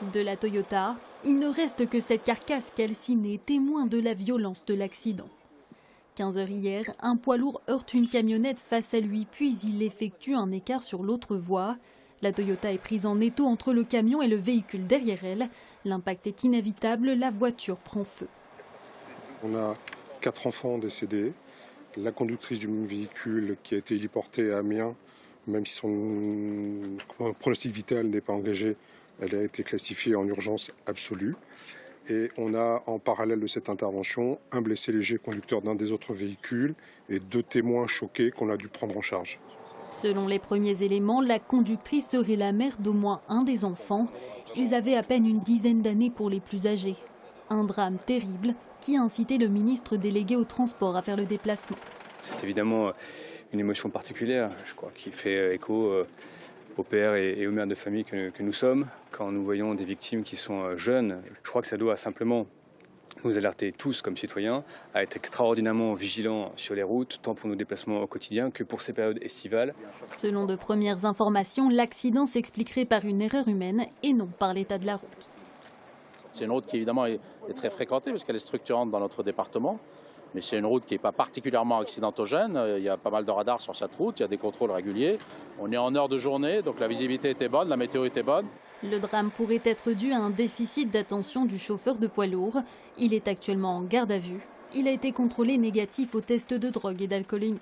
De la Toyota, il ne reste que cette carcasse calcinée, témoin de la violence de l'accident. 15 h hier, un poids lourd heurte une camionnette face à lui, puis il effectue un écart sur l'autre voie. La Toyota est prise en étau entre le camion et le véhicule derrière elle. L'impact est inévitable, la voiture prend feu. On a 4 enfants décédés. La conductrice du même véhicule qui a été héliportée à Amiens, même si son pronostic vital n'est pas engagé, elle a été classifiée en urgence absolue. Et on a en parallèle de cette intervention un blessé léger conducteur d'un des autres véhicules et 2 témoins choqués qu'on a dû prendre en charge. Selon les premiers éléments, la conductrice serait la mère d'au moins un des enfants. Ils avaient à peine une dizaine d'années pour les plus âgés. Un drame terrible qui a incité le ministre délégué au transport à faire le déplacement. C'est évidemment une émotion particulière, je crois, qui fait écho aux pères et aux mères de famille que nous sommes. Quand nous voyons des victimes qui sont jeunes, je crois que ça doit simplement nous alerter tous comme citoyens à être extraordinairement vigilants sur les routes, tant pour nos déplacements au quotidien que pour ces périodes estivales. Selon de premières informations, l'accident s'expliquerait par une erreur humaine et non par l'état de la route. C'est une route qui évidemment est très fréquentée parce qu'elle est structurante dans notre département. Mais c'est une route qui n'est pas particulièrement accidentogène. Il y a pas mal de radars sur cette route, il y a des contrôles réguliers. On est en heure de journée, donc la visibilité était bonne, la météo était bonne. Le drame pourrait être dû à un déficit d'attention du chauffeur de poids lourd. Il est actuellement en garde à vue. Il a été contrôlé négatif au test de drogue et d'alcoolémie.